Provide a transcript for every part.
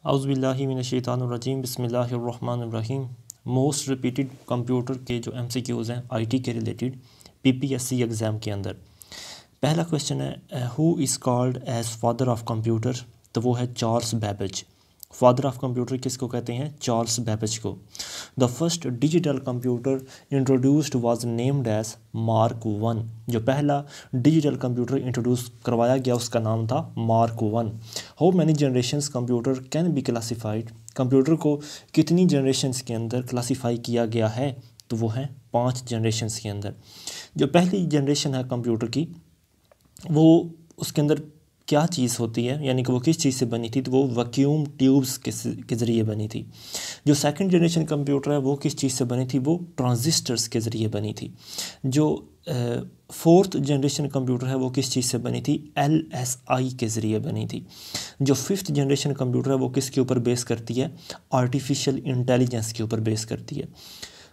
औज़ुबिल्लाहि मिनश्शैतानिर्रजीम बिस्मिल्लाहिर्रहमानिर्रहीम। Most repeated computer के जो MCQs हैं आईटी के रिलेटेड PPSC एग्ज़ाम के अंदर, पहला क्वेश्चन है who is called as father of computer. तो वो है Charles Babbage. Father of computer किसको कहते हैं? चार्ल्स बैबेज को। The first digital computer introduced was named as Mark 1। जो पहला डिजिटल कंप्यूटर इंट्रोड्यूस करवाया गया उसका नाम था mark 1। How many generations computer can be classified. Computer को कितनी जनरेशन्स के अंदर क्लासीफाई किया गया है? तो वो है 5 जनरेशन्स के अंदर। जो पहली जनरेशन है कंप्यूटर की, वो उसके अंदर क्या चीज़ होती है, यानी कि वो किस चीज़ से बनी थी? तो वो वैक्यूम ट्यूब्स के ज़रिए बनी थी। जो सेकंड जनरेशन कंप्यूटर है वो किस चीज़ से बनी थी? वो ट्रांजिस्टर्स के ज़रिए बनी थी। जो फोर्थ जनरेशन कंप्यूटर है वो किस चीज़ से बनी थी? LSI के ज़रिए बनी थी। जो फिफ्थ जनरेशन कंप्यूटर है वो किसके ऊपर बेस करती है? आर्टिफिशियल इंटेलिजेंस के ऊपर बेस करती है।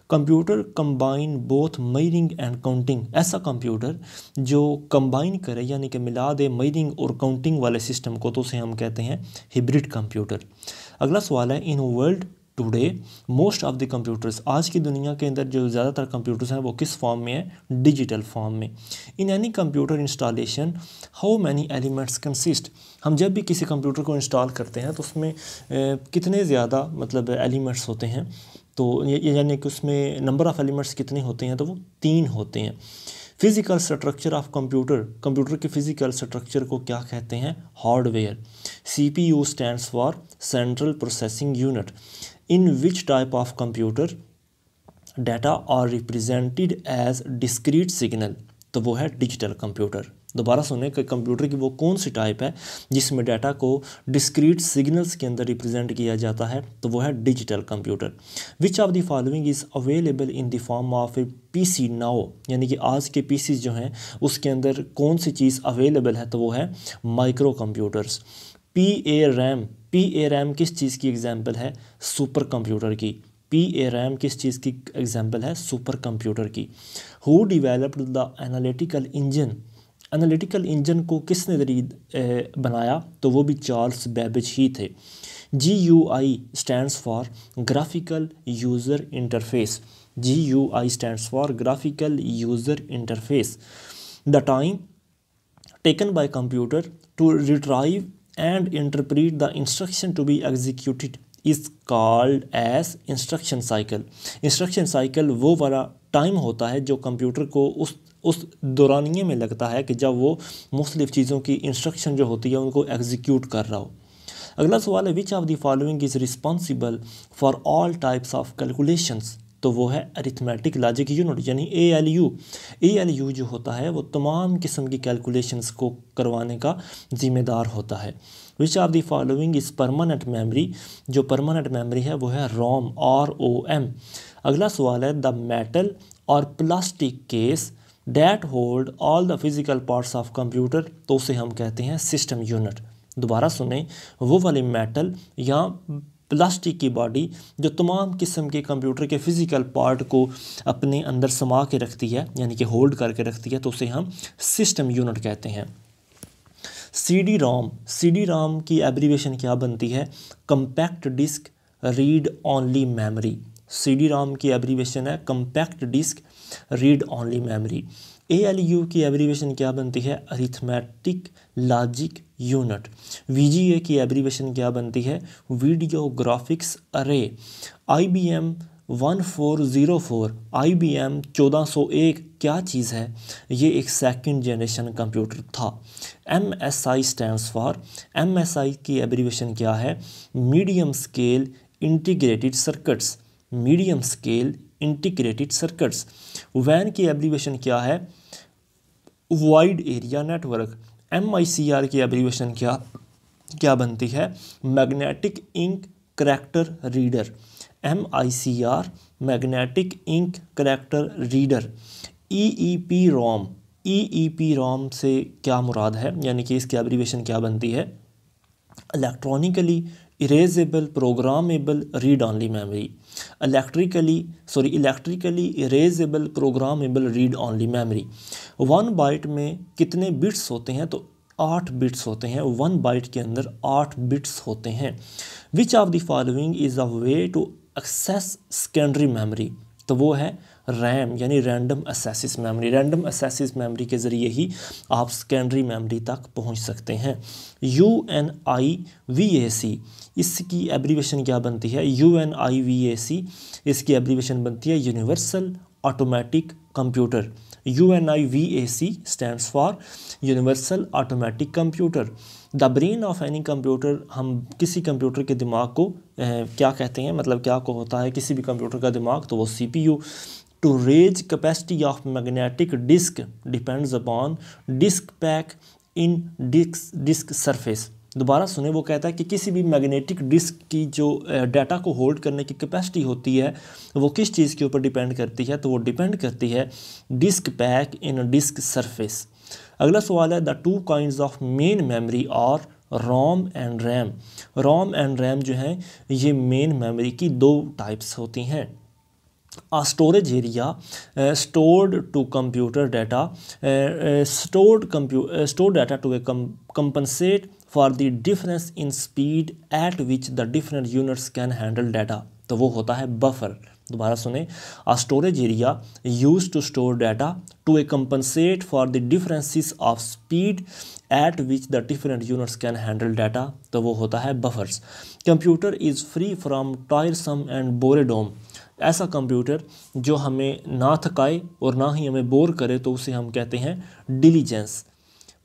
Computer combine both measuring and counting. ऐसा कंप्यूटर जो कंबाइन करे यानी कि मिला दे मेजरिंग और काउंटिंग वाले सिस्टम को, तो उसे हम कहते हैं हिब्रिड कंप्यूटर। अगला सवाल है in world today most of the computers. आज की दुनिया के अंदर जो ज़्यादातर कंप्यूटर्स हैं वो किस फॉर्म में है? डिजिटल फॉर्म में। In any computer installation how many elements consist. हम जब भी किसी कंप्यूटर को इंस्टॉल करते हैं तो उसमें कितने ज़्यादा एलिमेंट्स होते हैं? तो ये यानी कि उसमें नंबर ऑफ़ एलिमेंट्स कितने होते हैं? तो वो 3 होते हैं। Physical structure of computer. Computer के फिज़िकल स्ट्रक्चर को क्या कहते हैं? Hardware. CPU stands for central processing unit. In which type of computer data are represented as discrete signal. तो वो है डिजिटल कंप्यूटर। दोबारा सुने कि कंप्यूटर की वो कौन सी टाइप है जिसमें डाटा को डिस्क्रीट सिग्नल्स के अंदर रिप्रेजेंट किया जाता है? तो वो है digital computer. Which of the following is available in the form of A PC now. यानी कि आज के PCs जो हैं उसके अंदर कौन सी चीज़ अवेलेबल है? तो वो है माइक्रो कंप्यूटर्स। PA किस चीज़ की एग्जाम्पल है? सुपर कंप्यूटर की। PA किस चीज़ की एग्जाम्पल है? सुपर कंप्यूटर की। Who developed the analytical engine. Analytical engine को किसने बनाया? तो वो भी चार्ल्स बैबेज ही थे। GUI stands for graphical user interface. GUI stands for graphical user interface. The time taken by computer to retrieve and interpret the instruction to be executed is called as instruction cycle. instruction cycle वो वाला time होता है जो computer को उस दौरानिए में लगता है कि जब वो मुख्तलिफ़ चीज़ों की इंस्ट्रक्शन जो होती है उनको एग्जीक्यूट कर रहा हो। अगला सवाल है which of the following is responsible for all types of calculations. तो वो है अरिथमेटिक लॉजिक यूनिट यानी ALU। ALU जो होता है वो तमाम किस्म की कैलकुलेशंस को करवाने का ज़िम्मेदार होता है। Which of the following is permanent memory. जो परमानेंट मेमोरी है वो है ROM। अगला सवाल है द मेटल और plastic case that hold all the physical parts of computer. तो उसे हम कहते हैं सिस्टम यूनिट। दोबारा सुने, वो वाली मेटल या प्लास्टिक की बॉडी जो तमाम किस्म के कंप्यूटर के फ़िज़िकल पार्ट को अपने अंदर समा के रखती है यानी कि होल्ड करके रखती है, तो उसे हम सिस्टम यूनिट कहते हैं। CD-ROM की एब्रीवेशन क्या बनती है? Compact disc read only memory. CD-ROM की एब्रीवेशन है compact disc read only memory. ALU की एब्रीवेशन क्या बनती है? Arithmetic logic unit. VGA की एब्रीवेशन क्या बनती है? Video graphics array. IBM 1404 IBM 1401 क्या चीज़ है? ये एक सेकंड जनरेशन कंप्यूटर था। MSI स्टैंड्स फॉर, MSI की एब्रीवेशन क्या है? Medium scale integrated circuits. Medium scale integrated circuits. WAN की एब्रीवेशन क्या है? Wide area network. MICR की एब्रीवेशन क्या बनती है? Magnetic ink character reader. MICR magnetic ink character reader. EEPROM से क्या मुराद है, यानी कि इसकी एब्रीवेशन क्या बनती है? Electronically erasable programmable read only memory. Electrically erasable programmable read only memory. 1 byte में कितने बिट्स होते हैं? तो 8 बिट्स होते हैं, 1 बाइट के अंदर 8 बिट्स होते हैं। Which of the following is a way to access secondary memory, तो वो है रैम यानी random access memory. Random access memory के ज़रिए ही आप सेकेंडरी मेमोरी तक पहुंच सकते हैं। UNIVAC इसकी एब्रीवेशन क्या बनती है? UNIVAC इसकी एब्रीवेशन बनती है universal automatic computer. UNIVAC stands for universal automatic computer. The brain of any computer, हम किसी कंप्यूटर के दिमाग को क्या कहते हैं, मतलब क्या को होता है किसी भी कंप्यूटर का दिमाग, तो वो CPU। Storage capacity of magnetic disk depends upon disk pack in disk surface. दोबारा सुने, वो कहता है कि किसी भी मैग्नेटिक डिस्क की जो डाटा को होल्ड करने की कैपेसिटी होती है वो किस चीज़ के ऊपर डिपेंड करती है, तो वो डिपेंड करती है disk pack in disk surface. अगला सवाल है the two kinds of main memory are ROM and RAM. ROM and RAM जो हैं ये मेन मेमोरी की 2 टाइप्स होती हैं। Storage area stored to computer data store data to compensate for the difference in speed at which the different units can handle data, तो वो होता है बफर। दोबारा सुने, storage area use to store data to compensate for the differences of speed at which the different units can handle data, तो वो होता है buffers. Computer is free from tiresome and boredom, ऐसा कंप्यूटर जो हमें ना थकाए और ना ही हमें बोर करे तो उसे हम कहते हैं डिलीजेंस,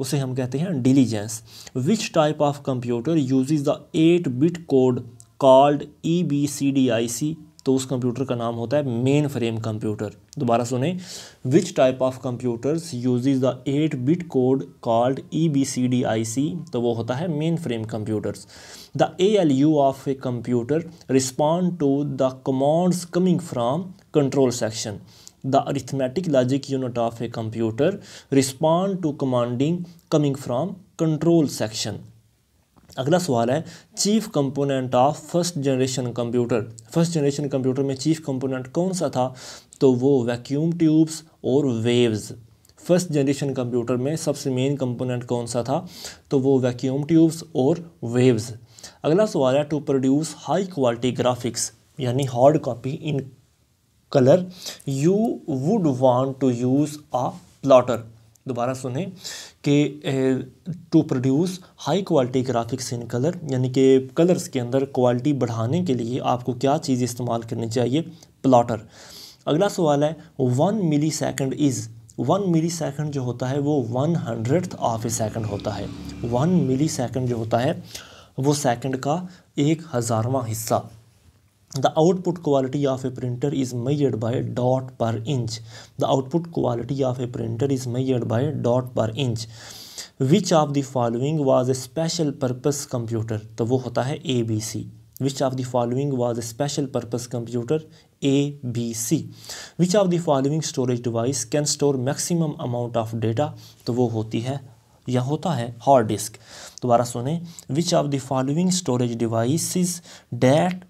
उसे हम कहते हैं diligence. Which type of computer uses the eight bit code called EBCDIC, तो उस कंप्यूटर का नाम होता है मेन फ्रेम कंप्यूटर। दोबारा सुने, which type of computers uses the eight bit code called EBCDIC, तो वो होता है main frame computers. The ALU of a computer respond to the commands coming from control section. The arithmetic logic unit of a computer respond to commanding coming from control section. अगला सवाल है chief component of first generation computer. First generation computer में chief component कौन सा था, तो वो vacuum tubes और वेव्स। फर्स्ट जनरेशन कंप्यूटर में सबसे मेन कंपोनेंट कौन सा था, तो वो वैक्यूम ट्यूब्स और वेव्स। अगला सवाल है to produce high quality graphics यानी hard copy in colour you would want to use a plotter. दोबारा सुने कि to produce high quality graphics in colour यानी कि कलर्स के अंदर क्वालिटी बढ़ाने के लिए आपको क्या चीज़ इस्तेमाल करनी चाहिए, प्लॉटर। अगला सवाल है 1 मिली सेकेंड इज़। 1 मिली सेकेंड जो होता है वो 1/100th ऑफ ए सेकेंड होता है। 1 मिली सेकेंड जो होता है वो सेकेंड का 1,000वां हिस्सा। The output quality of a printer is measured by dot per inch. The output quality of a printer is measured by dot per inch. Which of the following was a special purpose computer? तो वो होता है ABC. Which of the following was a special purpose computer? ABC. Which of the following storage device can store maximum amount of data? तो वो होती है या होता है हार्ड डिस्क। दोबारा सुने, Which of the following storage devices that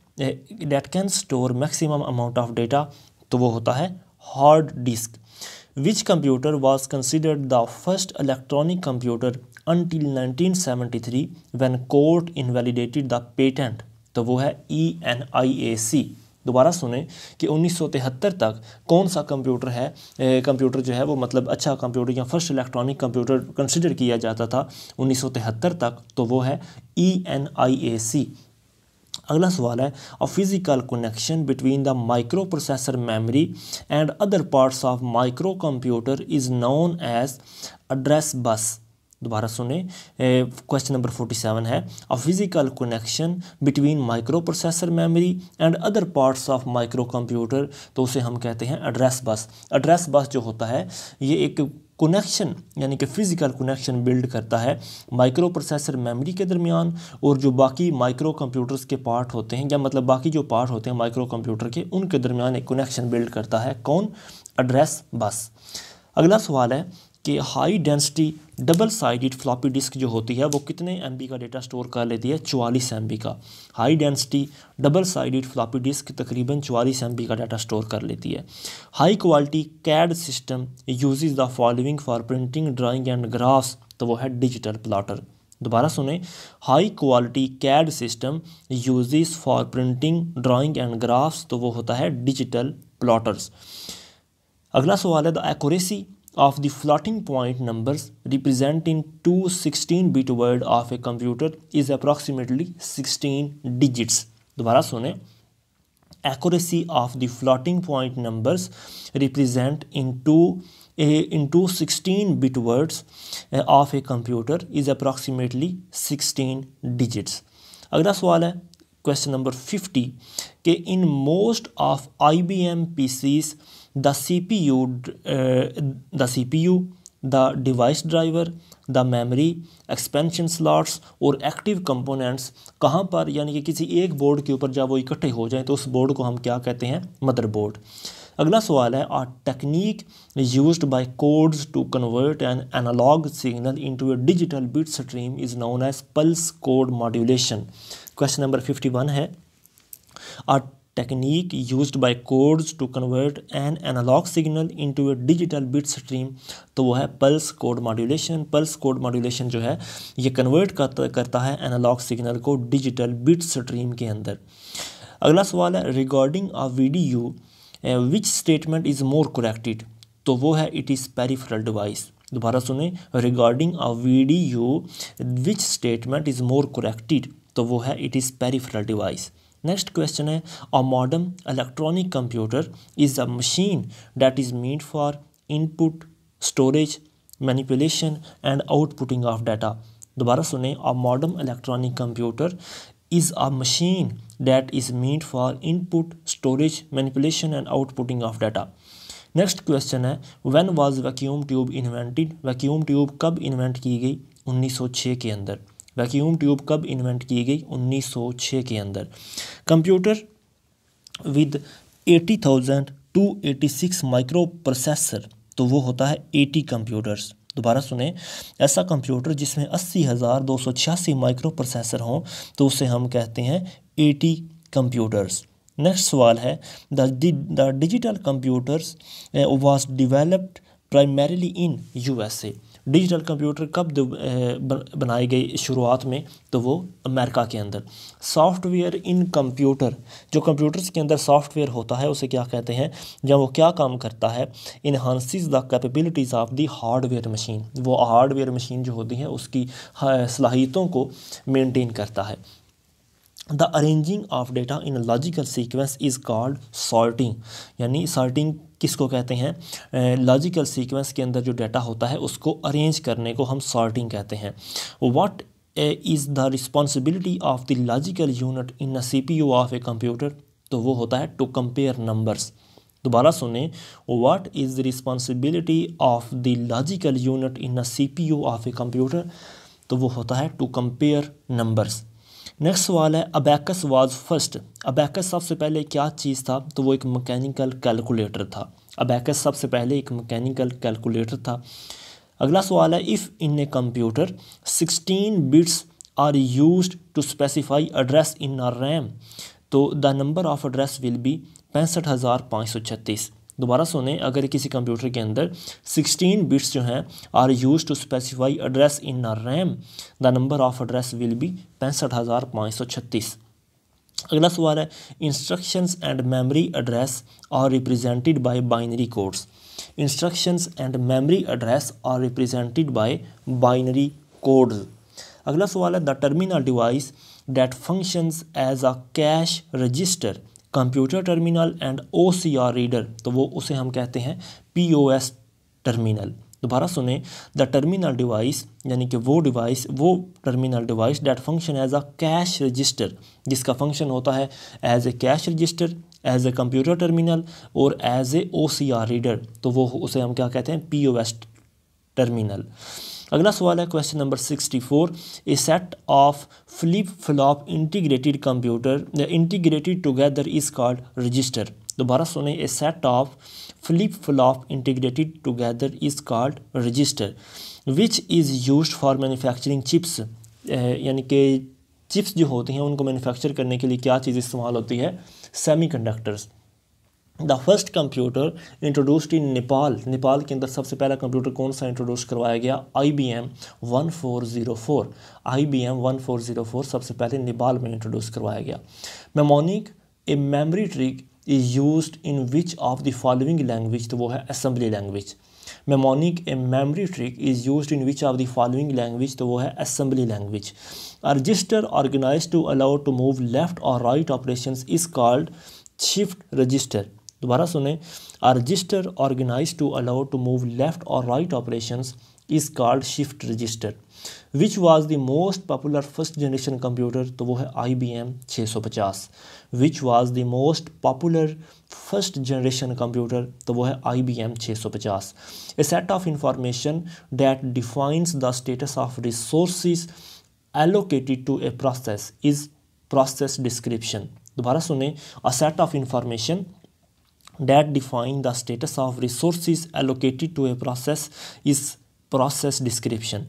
can store maximum amount of data, तो वो होता है hard disk. Which computer was considered the first electronic computer until 1973 when court invalidated the patent, तो वो है ENIAC। दोबारा सुने कि 1973 तक कौन सा कंप्यूटर है कंप्यूटर जो है वो मतलब अच्छा कंप्यूटर या फर्स्ट इलेक्ट्रॉनिक कंप्यूटर कंसिडर किया जाता था 1973 तक, तो वो है ENIAC। अगला सवाल है a physical connection between the micro processor memory and other parts of micro computer is known as address bus. दोबारा सुने, क्वेश्चन नंबर 47 है a physical connection between micro processor memory and other parts of micro computer, तो उसे हम कहते हैं address bus. Address bus जो होता है ये एक कनेक्शन यानी कि फ़िज़िकल कनेक्शन बिल्ड करता है माइक्रो प्रोसेसर मेमोरी के दरमियान और जो बाकी माइक्रो कंप्यूटर्स के पार्ट होते हैं या मतलब बाकी जो पार्ट होते हैं माइक्रो कंप्यूटर के उनके दरमियान एक कनेक्शन बिल्ड करता है कौन, एड्रेस बस। अगला सवाल है कि high density double sided floppy disc जो होती है वो कितने MB का डेटा स्टोर कर लेती है, 44 MB का। High density double sided floppy disk तकरीबन 44 MB का डाटा स्टोर कर लेती है। High quality CAD system uses the following for printing drawing and graphs, तो वो है डिजिटल प्लॉटर। दोबारा सुने, high quality CAD system uses for printing drawing and graphs, तो वो होता है डिजिटल प्लॉटर्स। अगला सवाल है, the accuracy of the floating point numbers representing two 16-bit word of a computer is approximately 16 digits. दोबारा सुने, accuracy of the floating point numbers represent into 16-bit words of a computer is approximately 16 digits. अगला सवाल है question number 50 कि in most of IBM PCs the CPU, the device driver, the memory, expansion slots और active components कहाँ पर, यानी कि किसी एक बोर्ड के ऊपर जब वो इकट्ठे हो जाएं तो उस बोर्ड को हम क्या कहते हैं, मदरबोर्ड। अगला सवाल है, a technique used by codes to convert an analogue signal into a digital bit stream is known as pulse code modulation. Question number 51 है, आ technique used by codes to convert an analog signal into a digital bit stream, तो वो है pulse code modulation. Pulse code modulation जो है ये convert करता है analogue signal को डिजिटल बिट स्ट्रीम के अंदर। अगला सवाल है, regarding a video which statement is more corrected, तो वो है इट इज़ पेरिफेरल डिवाइस। दोबारा सुने, regarding a video which statement is more corrected, तो वो है it is peripheral device. Next question है, a modern electronic computer is a machine that is made for input storage manipulation and outputting of data. दोबारा सुने, a modern electronic computer is a machine that is made for input storage manipulation and outputting of data. Next question है, when was vacuum tube invented, vacuum tube कब invent की गई, 1906 के अंदर। Vacuum tube कब invent की गई, 1906 के अंदर। Computer with 80,000 to 86 micro processor, तो वो होता है 80 कंप्यूटर्स। दोबारा सुने, ऐसा कंप्यूटर जिसमें 80,286 माइक्रो प्रोसेसर हों तो उसे हम कहते हैं 80 कंप्यूटर्स। नेक्स्ट सवाल है, the digital computers was developed primarily in USA। Digital computer कब बनाए गए शुरुआत में, तो वो अमेरिका के अंदर। सॉफ्टवेयर इन कंप्यूटर, जो कंप्यूटर्स के अंदर सॉफ्टवेयर होता है उसे क्या कहते हैं, जब वो क्या काम करता है, enhances the capabilities of the hardware machine, वो हार्डवेयर मशीन जो होती है उसकी सलाहियतों को मेंटेन करता है। The arranging of data in logical sequence is called sorting, यानी सॉर्टिंग किसको कहते हैं, लॉजिकल सीक्वेंस के अंदर जो डाटा होता है उसको अरेंज करने को हम सॉर्टिंग कहते हैं। What is the responsibility of the logical unit in a CPU of a computer, तो वो होता है टू कंपेयर नंबर्स। दोबारा सुने, what is the responsibility of the logical unit in a CPU of a computer, तो वो होता है टू कंपेयर नंबर्स। नेक्स्ट सवाल है, अबैकस वाज फर्स्ट, अबैकस सबसे पहले क्या चीज़ था, तो वो एक मैकेनिकल कैलकुलेटर था। अबैकस सबसे पहले एक मैकेनिकल कैलकुलेटर था। अगला सवाल है, if in a computer 16 bits are used to specify address in a RAM, तो the number of address will be 65,536। दोबारा सुने, अगर किसी कंप्यूटर के अंदर 16 बिट्स जो हैं are use to specify address in a RAM, the number of address will be 65,536। अगला सवाल है, instructions and memory address are represented by binary codes. Instructions and memory address are represented by binary codes. अगला सवाल है, the terminal device that functions as a cash register, computer terminal and OCR reader, तो वो उसे हम कहते हैं POS terminal. दोबारा सुने, द टर्मिनल डिवाइस यानी कि वो terminal device that function as a cash register, जिसका फंक्शन होता है as a cash register, as a computer terminal और एज ए OCR रीडर, तो वो उसे हम क्या कहते हैं, POS टर्मिनल। अगला सवाल है question number 64, a set of flip flop integrated computer integrated together is called register. दोबारा सुने, a set of flip flop integrated together is called register which is used for manufacturing chips, यानी कि chips जो होती हैं उनको manufacture करने के लिए क्या चीज़ इस्तेमाल होती है, semiconductors. The first computer introduced इन नेपाल, नेपाल के अंदर सबसे पहला कंप्यूटर कौन सा इंट्रोड्यूस करवाया गया? IBM 1404, IBM 1404 सबसे पहले नेपाल में इंट्रोड्यूस करवाया गया। Mnemonic a memory trick is used in which of the following language, तो वो है assembly language. Mnemonic a memory trick is used in which of the following language, तो वो है assembly language. A register organised to allow to move left or right operations is called shift register. दोबारा सुने, a register organised to allow to move left or right operations is called shift register. Which was the most popular first generation computer, तो वो है IBM 650। Which was the most popular first generation computer, तो वो है IBM 650। A set of information that defines the status of resources allocated to a process is process description. दोबारा सुने, a set of information that define the status of resources allocated to a process is process description।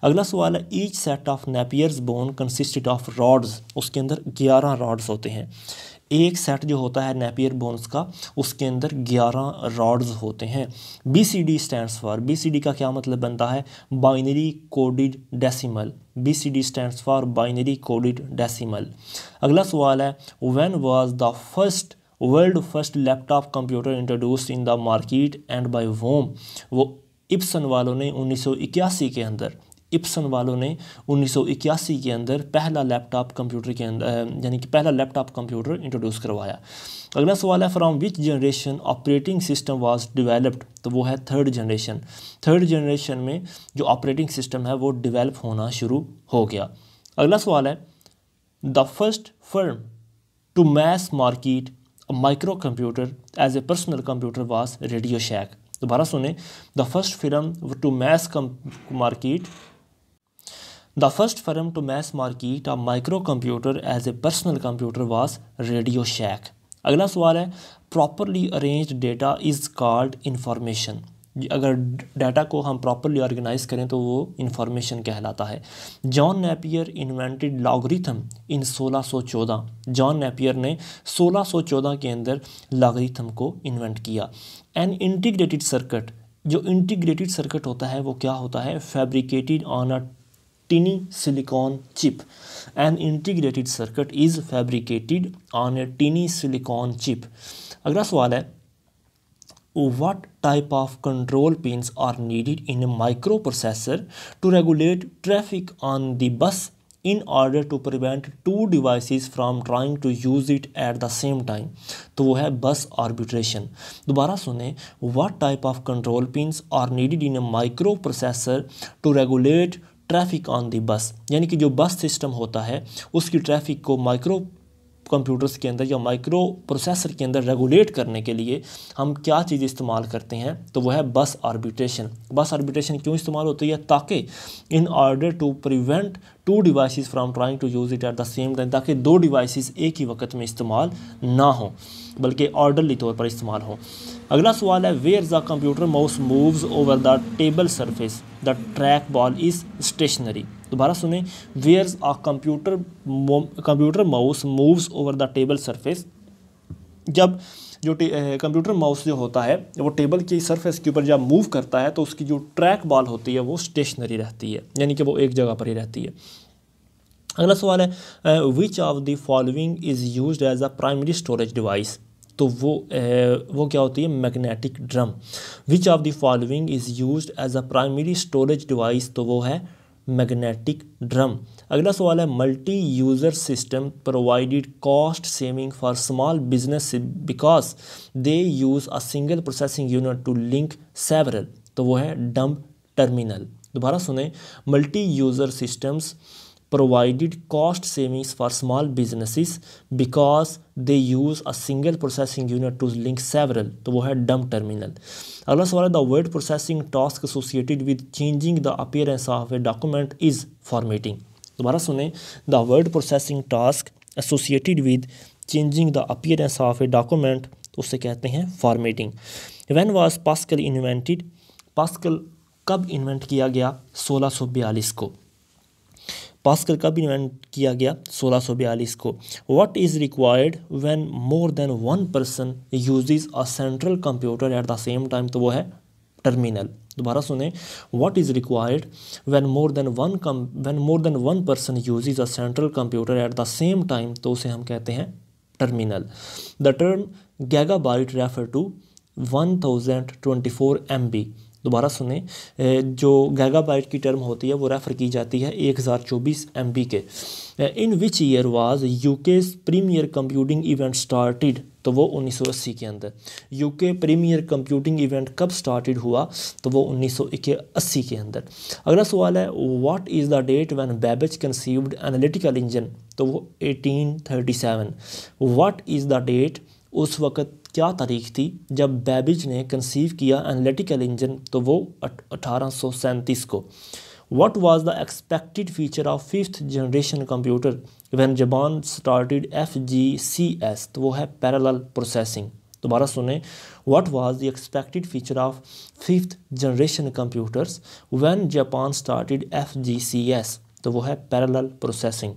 अगला सवाल है, each set of Napier's bone consisted of rods, उसके अंदर 11 rods होते हैं। एक सेट जो होता है नेपियर बोन्स का, उसके अंदर 11 रॉड्स होते हैं। BCD स्टैंड्स फॉर, BCD का क्या मतलब बनता है? Binary coded decimal. BCD stands for binary coded decimal. अगला सवाल है, when was the world first laptop computer introduced in the market and by whom, वो इप्सन वालों ने 1981 के अंदर, इप्सन वालों ने 1981 के अंदर पहला लैपटॉप कंप्यूटर के अंदर यानी कि पहला लैपटॉप कंप्यूटर इंट्रोड्यूस करवाया। अगला सवाल है, from which generation operating system was developed, तो वो है थर्ड जनरेशन। थर्ड जनरेशन में जो ऑपरेटिंग सिस्टम है वो डेवलप होना शुरू हो गया। अगला सवाल है, the first firm to mass market micro computer as a personal computer was Radio Shack. दोबारा सुने, the first film to mass market a micro computer as a personal computer was Radio Shack. अगला सवाल है, properly arranged data is called information. अगर data को हम properly organise करें तो वो इंफॉर्मेशन कहलाता है। जॉन नेपियर इन्वेंटेड लॉगरिथम इन 1614। जॉन नेपियर ने 1614 के अंदर लॉगरिथम को इन्वेंट किया। एन इंटीग्रेटेड सर्किट, जो इंटीग्रेटेड सर्किट होता है वो क्या होता है? Fabricated on a टिनी silicon chip. An integrated circuit is fabricated on A टिनी silicon chip. अगला सवाल है, what type of control pins are needed in a microprocessor to regulate traffic on the bus in order to prevent two devices from trying to use it at the same time, तो वो है bus arbitration। दोबारा सुने, what type of control pins are needed in a microprocessor to regulate traffic on the बस, यानी कि जो बस सिस्टम होता है उसकी ट्रैफिक को माइक्रो कंप्यूटर्स के अंदर या माइक्रो प्रोसेसर के अंदर रेगुलेट करने के लिए हम क्या चीज़ इस्तेमाल करते हैं? तो वो है बस आर्बिट्रेशन। बस आर्बिट्रेशन क्यों इस्तेमाल होती है? ताकि in order to prevent two devices from trying to use it at the same time, ताकि दो डिवाइसेस एक ही वक्त में इस्तेमाल ना हो बल्कि ऑर्डरली तौर पर इस्तेमाल हो। अगला सवाल है, where the computer mouse moves over the table surface the track ball is stationary. दोबारा सुने, where a computer mouse moves over the table surface, जब जो कंप्यूटर माउस जो होता है वो टेबल की सरफेस के ऊपर जब मूव करता है तो उसकी जो ट्रैक बॉल होती है वो स्टेशनरी रहती है, यानी कि वो एक जगह पर ही रहती है। अगला सवाल है, which of the following is used as a primary storage device, तो वो क्या होती है? Magnetic drum. Which of the following is used as a primary storage device, तो वो है मैग्नेटिक ड्रम। अगला सवाल है, multi user system provided cost saving for small business because they use a single processing unit to link several, तो वो है dumb terminal. दोबारा सुने, multi user systems provided cost savings for small businesses because they use a single processing unit to link several, तो वो है dumb terminal। अगला सवाल है, the word processing task associated with changing the appearance of a document is formatting। दोबारा सुने, the word processing task associated with changing the appearance of a document, उसे कहते हैं formatting। When was Pascal invented? Pascal कब invent किया गया? 1642 को। Pascal कब इन्वेंट किया गया? 1642 को। What is required when more than one person uses a central computer at the same time? तो वो है टर्मिनल। दोबारा सुने, what is required when more than one person uses a central computer at the same time? तो उसे हम कहते हैं terminal. The term gigabyte refer to 1024 MB। दोबारा सुने, जो गीगाबाइट की टर्म होती है वो रेफ़र की जाती है 1024 MB के। In which year was UK premier computing event started? तो वो 1980 के अंदर। यूके प्रीमियर कंप्यूटिंग इवेंट कब स्टार्टेड हुआ? तो वो 1980 के अंदर। अगला सवाल है, what is the date when Babbage conceived analytical engine? तो वो 1837। व्हाट इज़ द डेट, उस वक़्त क्या तारीख थी जब बेबेज ने कंसीव किया एनालिटिकल इंजन? तो वो 1837 को। What was the expected feature of 5th generation computer when Japan started FGCS? तो वो है parallel processing। दोबारा सुने, What was the expected feature of 5th generation computers when Japan started FGCS? तो वो है parallel processing।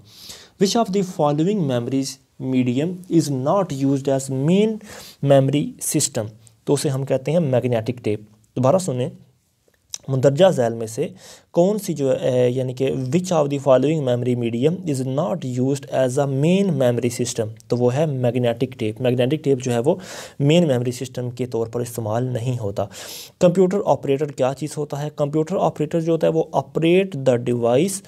Which of the following memories medium is not used as main memory system? तो उसे हम कहते हैं मैग्नेटिक टेप। दोबारा सुने, मुंदरजा झैल में से कौन सी जो यानी कि which of the following memory medium is not used as a main memory system? तो वो है मैग्नेटिक टेप। मैग्नेटिक टेप जो है वो मेन मेमोरी सिस्टम के तौर पर इस्तेमाल नहीं होता। कंप्यूटर ऑपरेटर क्या चीज़ होता है? कंप्यूटर ऑपरेटर जो होता है वो operate the device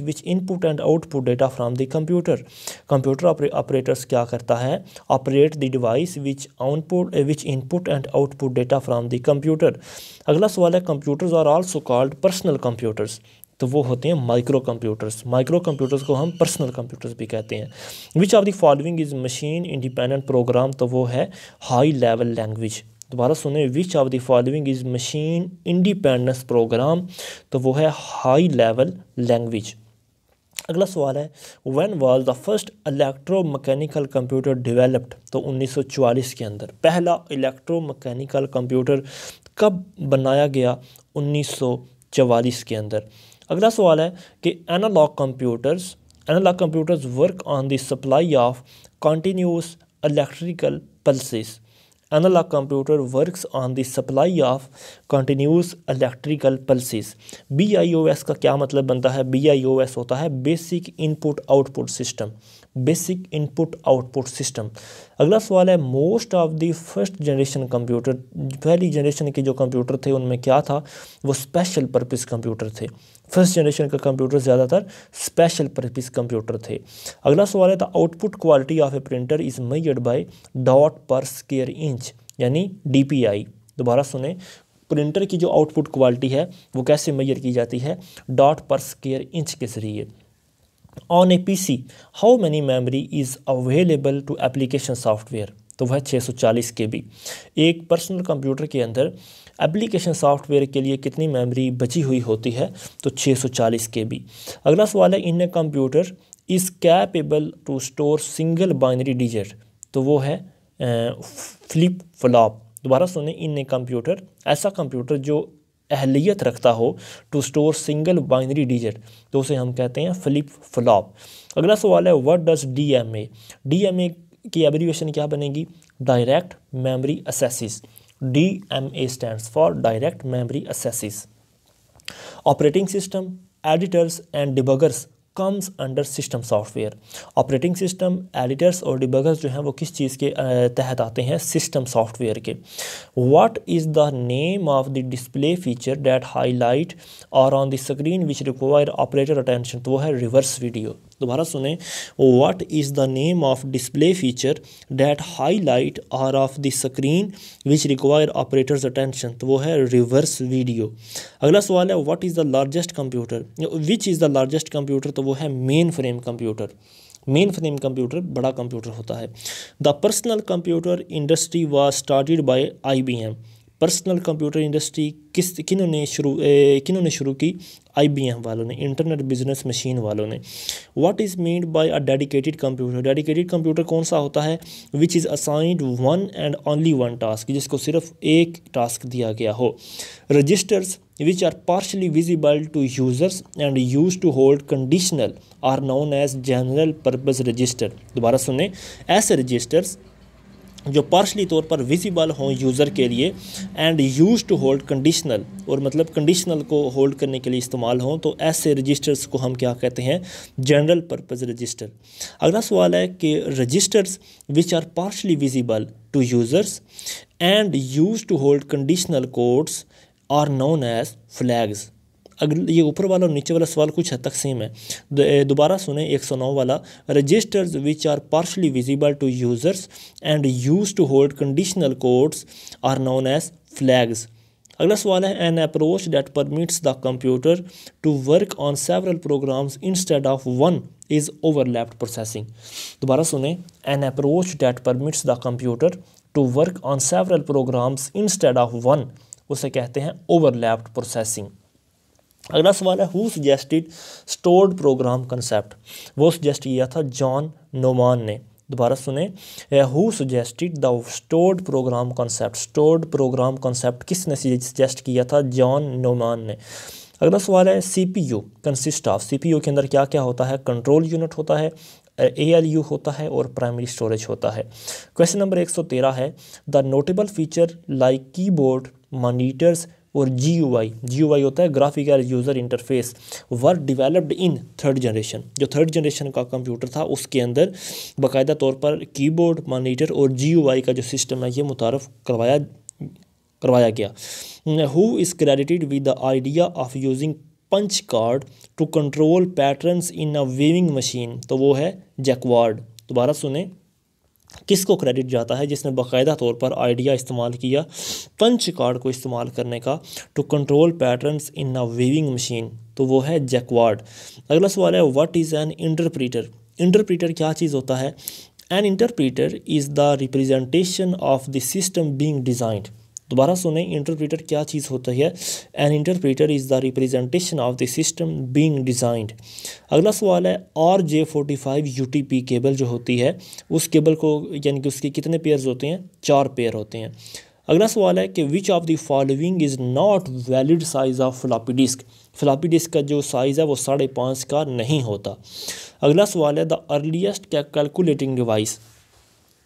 which input and output data from the computer. Computer operators क्या करता है? Operate the device which input and output data from the computer. अगला सवाल है, computers are also called personal computers. तो वो होते हैं माइक्रो कंप्यूटर्स। माइक्रो कंप्यूटर्स को हम पर्सनल कंप्यूटर्स भी कहते हैं। Which of the following is machine independent program? तो वो है हाई लेवल लैंग्वेज। दोबारा सुने, which of the following is machine independence program? तो वो है हाई लेवल लैंग्वेज। अगला सवाल है, when was the first electromechanical computer developed? तो 1944 के अंदर। पहला इलेक्ट्रोमैकेनिकल कंप्यूटर कब बनाया गया? 1944 के अंदर। अगला सवाल है कि analog computers work on the supply of continuous electrical pulses. Analog computer works on the supply of continuous electrical pulses। BIOS का क्या मतलब बनता है? BIOS होता है basic input output system. Basic input output system. अगला सवाल है, most of the first generation computer, पहली जनरेशन के जो कंप्यूटर थे उनमें क्या था? वो स्पेशल पर्पस कंप्यूटर थे। फर्स्ट जनरेशन का कंप्यूटर ज़्यादातर स्पेशल पर्पस कंप्यूटर थे। अगला सवाल है, the output quality of A printer is measured by dot पर स्क्वायर इंच, यानी DPI। दोबारा सुने, प्रिंटर की जो आउटपुट क्वालिटी है वो कैसे मेजर की जाती है? डॉट पर स्क्वायर इंच के ज़रिए। On a PC how many memory is available to application software? तो वह 640 KB। एक पर्सनल कंप्यूटर के अंदर एप्लीकेशन सॉफ्टवेयर के लिए कितनी मेमोरी बची हुई होती है? तो 640 KB। अगला सवाल है, in a computer is capable to store single binary digit? तो वो है फ्लिप फ्लॉप। दोबारा सुने, इन ए कंप्यूटर, ऐसा कंप्यूटर जो अहलियत रखता हो to store single binary digit, तो उसे हम कहते हैं फ्लिप फ्लॉप। अगला सवाल है, व्हाट डज DMA की एब्रीविएशन क्या बनेगी? Direct memory access. DMA stands for direct memory access. Operating system, editors and debuggers comes under system software. Operating system, editors और डिबगर्स जो हैं वो किस चीज़ के तहत आते हैं? सिस्टम सॉफ्टवेयर के। What is the name of the display feature that highlight are on the screen which require operator attention? तो वो है रिवर्स वीडियो। दोबारा सुने, what is the name of display feature that highlight are of the screen which require operators attention? तो वो है reverse video. अगला सवाल है, what is the largest computer, which is the largest computer? तो वो है main frame computer. Main frame computer बड़ा कंप्यूटर होता है। The personal computer industry was started by IBM। Personal computer industry किन्होंने शुरू की? IBM वालों ने, इंटरनेट बिजनेस मशीन वालों ने। What is meant by a dedicated computer? Dedicated computer कौन सा होता है? Which is assigned one and only one task, जिसको सिर्फ एक टास्क दिया गया हो। Registers which are partially visible to users and used to hold conditional are known as general purpose register। दोबारा सुने, ऐसे रजिस्टर्स जो पार्शली तौर पर विजिबल हों यूज़र के लिए and use to hold conditional, और मतलब कंडीशनल को होल्ड करने के लिए इस्तेमाल हों, तो ऐसे रजिस्टर्स को हम क्या कहते हैं? General purpose register. अगला सवाल है कि registers which are partially visible to users and use to hold conditional codes are known as flags. अगर ये ऊपर वाला और नीचे वाला सवाल कुछ हद तक सेम है, दोबारा सुने 109 वाला। Registers which are partially visible to users and use to hold conditional codes are known as flags. अगला सवाल है an approach that permits the computer to work on several programs instead of one is overlapped processing. दोबारा सुने, an approach that permits the computer to work on several programs instead of one, उसे कहते हैं overlapped processing. अगला सवाल है who suggested stored program concept. वो suggest किया था जॉन नोमान ने। दोबारा सुने, who suggested the stored program concept. Stored program concept किसने सजेस्ट किया था? जॉन नोमान ने। अगला सवाल है CPU कंसिस्ट ऑफ। CPU के अंदर क्या क्या होता है? कंट्रोल यूनिट होता है, ALU होता है और प्राइमरी स्टोरेज होता है। क्वेश्चन नंबर 113 है the notable feature like keyboard, monitors और GUI होता है graphical user interface, were developed in third generation. जो थर्ड जनरेशन का कंप्यूटर था उसके अंदर बाकायदा तौर पर कीबोर्ड, मॉनिटर और GUI का जो सिस्टम है ये मुतारफ़ करवाया गया। Who is credited with the idea of using punch card to control patterns in a weaving machine, तो वो है जैकवार्ड। दोबारा सुने, किसको क्रेडिट जाता है जिसने बाकायदा तौर पर आइडिया इस्तेमाल किया पंच कार्ड को इस्तेमाल करने का to control patterns in a weaving machine, तो वो है जैकवार्ड। अगला सवाल है what is an interpreter. Interpreter क्या चीज़ होता है? An interpreter is the representation of the system being designed. दोबारा सुने, इंटरप्रीटर क्या चीज़ होता है? An interpreter is the representation of the system being designed. अगला सवाल है RJ45 UTP केबल जो होती है उस केबल को यानी कि उसके कितने पेयर्स होते हैं? 4 पेयर होते हैं। अगला सवाल है कि which of the following is not valid size of floppy disk. Floppy disk का जो साइज़ है वो 5.5 का नहीं होता। अगला सवाल है द अर्लीस्ट कैलकुलेटिंग डिवाइस।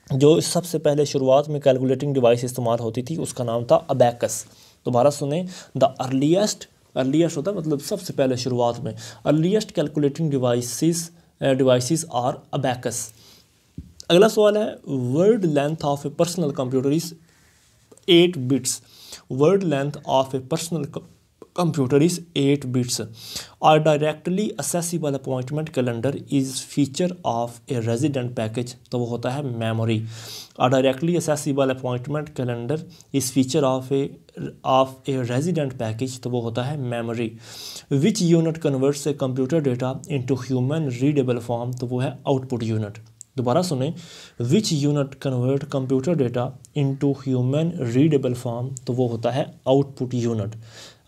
जो सबसे पहले शुरुआत में कैलकुलेटिंग डिवाइस इस्तेमाल होती थी उसका नाम था अबैकस। दोबारा सुने, द अर्लीस्ट होता है मतलब सबसे पहले शुरुआत में, earliest calculating devices are abacus. अगला सवाल है word length of a personal computer is 8 bits. Word length of a personal computer is 8 bits. Our directly accessible appointment calendar is feature of a resident package, तो वो होता है memory. Our directly accessible appointment calendar is feature of a resident package, तो वो होता है memory. Which unit converts a computer data into human readable form, तो वो है output unit। दोबारा सुने, which unit convert computer data into human readable form, तो वो होता है आउटपुट यूनिट।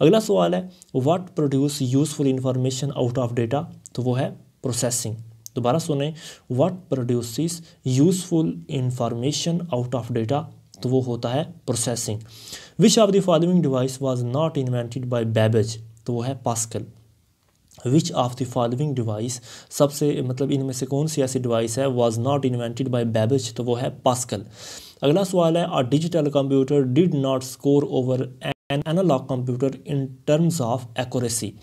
अगला सवाल है what produce useful information out of data, तो वो है प्रोसेसिंग। दोबारा सुने, what produces useful information out of data, तो वो होता है processing. Which of the following device was not invented by Babbage, तो वो है Pascal. Which of the following device, सबसे मतलब इनमें से कौन सी ऐसी डिवाइस है was not invented by Babbage, तो वो है पास्कल। अगला सवाल है a digital computer did not score over an analog computer in terms of accuracy.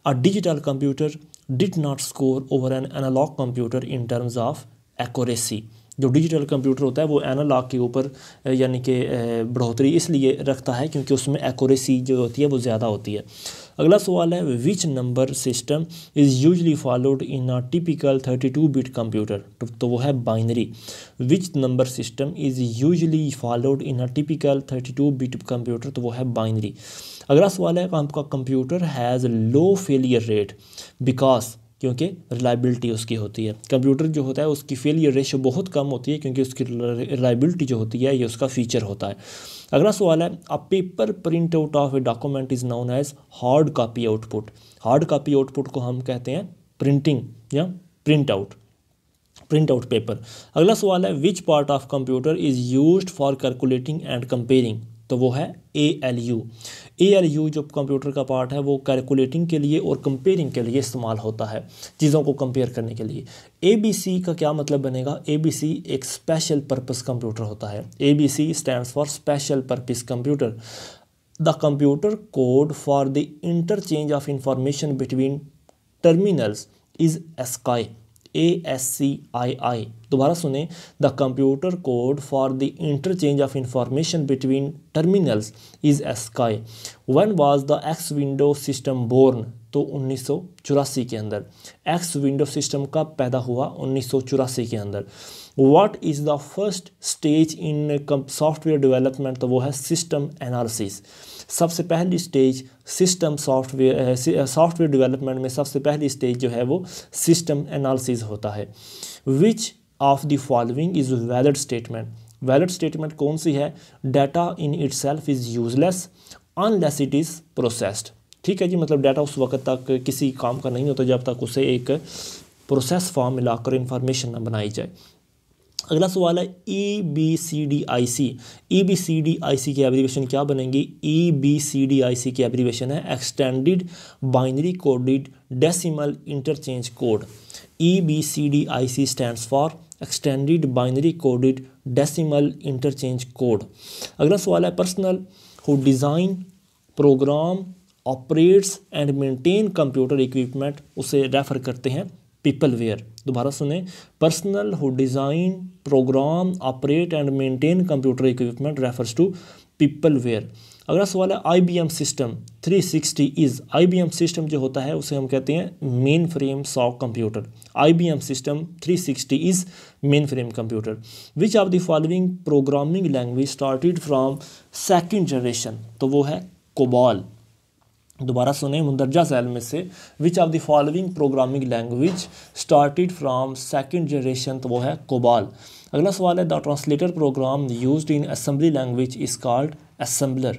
A digital computer did not score over an analog computer in terms of accuracy. जो digital computer होता है वो analogue के ऊपर यानी कि बढ़ोतरी इसलिए रखता है क्योंकि उसमें एक्यूरेसी जो होती है वो ज़्यादा होती है। अगला सवाल है which number system is usually followed in a typical 32 bit computer, तो वो है binary. Which number system is usually followed in a typical 32 bit computer, तो वो है बाइनरी। अगला सवाल है आपका computer has low failure rate because, क्योंकि रिलायबिलिटी उसकी होती है। कंप्यूटर जो होता है उसकी फेलियर रेशियो बहुत कम होती है क्योंकि उसकी रिलायबिलिटी जो होती है ये उसका फीचर होता है। अगला सवाल है a paper print out of a document is known as hard copy output. Hard copy output को हम कहते हैं प्रिंटिंग या प्रिंट आउट पेपर। अगला सवाल है which part of computer is used for calculating and comparing, तो वो है ALU। ALU जो कंप्यूटर का पार्ट है वो कैलकुलेटिंग के लिए और कंपेयरिंग के लिए इस्तेमाल होता है, चीज़ों को कंपेयर करने के लिए। ABC का क्या मतलब बनेगा? ABC एक स्पेशल पर्पस कंप्यूटर होता है। ABC stands for special purpose computer. The computer code for the interchange of information between terminals is ASCII, ASCII। दोबारा सुने, the computer code for the interchange of information between terminals is ASCII। When was the X window system born? तो 1984 के अंदर। X window system कब पैदा हुआ? 1984 के अंदर। What is the first stage in software development? तो वो है सिस्टम एनालिसिस। सबसे पहली स्टेज सिस्टम सॉफ्टवेयर डेवलपमेंट में सबसे पहली स्टेज जो है वो सिस्टम एनालिसिस होता है। Which of the following is valid statement? Valid statement कौन सी है? Data in itself is useless unless it is processed. ठीक है जी, मतलब डाटा उस वक्त तक किसी काम का नहीं होता जब तक उसे एक प्रोसेस फॉर्म में लाकर इंफॉर्मेशन ना बनाई जाए। अगला सवाल है EBCDIC। EBCDIC की एब्रीवेशन क्या बनेगी? EBCDIC की एब्रीवेशन है extended binary coded decimal interchange code. EBCDIC stands for extended binary coded decimal interchange code. अगला सवाल है personnel who design, program, operates and maintain computer equipment, उसे रेफर करते हैं पीपलवेयर। दोबारा सुने, personnel who design, program, operate and maintain computer equipment refers to peopleware. अगला सवाल है IBM system 360 is. IBM system जो होता है उसे हम कहते हैं मेन फ्रेम सॉक computer. IBM system 360 is main frame computer. Which of the following programming language started from second generation? तो वो है कोबाल। दोबारा सुने, मुंदरजा सेल में से which of the following programming language started from second generation? तो वो है कोबाल। अगला सवाल है the translator program used in assembly language is called assembler.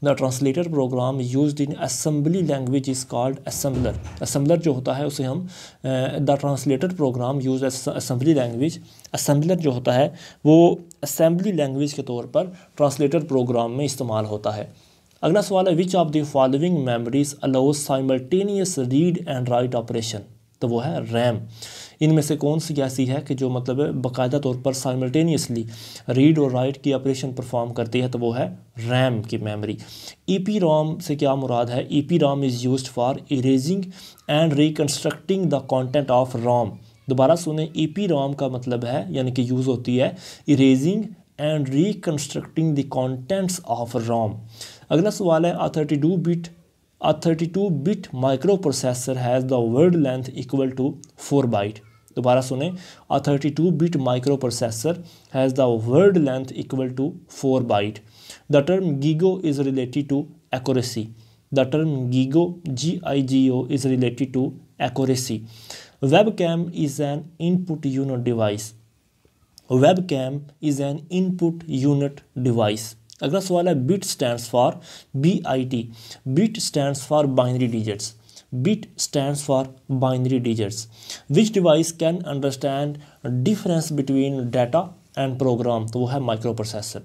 The translator program used in assembly language is called assembler. Assembler जो होता है उसे हम the translator program use assembly language. Assembler जो होता है वो असेंबली लैंग्वेज के तौर पर ट्रांसलेटर प्रोग्राम में इस्तेमाल होता है। अगला सवाल है which of the following memories allows simultaneous read and write operation? तो वो है रैम। इनमें से कौन सी ऐसी है कि जो मतलब बाकायदा तौर पर साइमल्टेनियसली रीड और राइट की ऑपरेशन परफॉर्म करती है? तो वो है रैम की मेमोरी। EPROM से क्या मुराद है? EPROM is used for erasing and reconstructing the content of ROM। दोबारा सुने, EPROM का मतलब है यानी कि यूज़ होती है erasing and reconstructing the contents of ROM। अगला सवाल है a 32 bit microprocessor has the word length equal to 4 byte. दोबारा सुने, a 32 bit microprocessor has the word length equal to 4 byte. The term GIGO is related to accuracy. The term GIGO GIGO is related to accuracy. Webcam is an input unit device. Webcam is an input unit device. अगला सवाल है bit stands for BIT। Bit stands for binary digits. Bit stands for binary digits. Which device can understand difference between data and program? तो वो है microprocessor.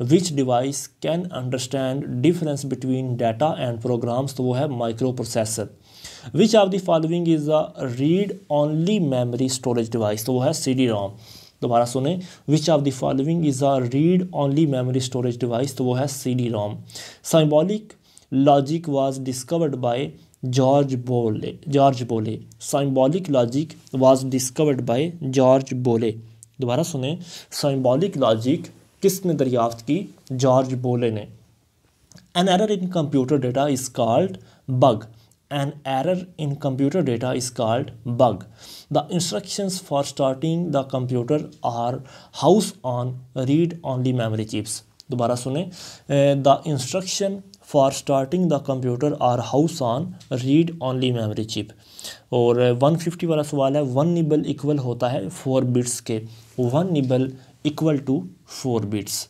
Which device can understand difference between data and programs? तो वो है microprocessor. Which of the following is a read only memory storage device? तो वो है CD-ROM। दोबारा सुने, which of the following is a read only memory storage device? तो वो है CD-ROM। Symbolic logic was discovered by George Boole. Symbolic logic was discovered by George Boole. दोबारा सुने, सिंबॉलिक लॉजिक किसने दरियाफ्त की? जॉर्ज बोले ने। An error in computer data is called bug. An error in computer data is called bug. The instructions for starting the computer are house on read-only memory chips. दोबारा सुने, the instruction for starting the computer are house on read-only memory chip. और 150 वाला सवाल है, 1 nibble equal होता है 4 bits के। 1 nibble equal to 4 bits.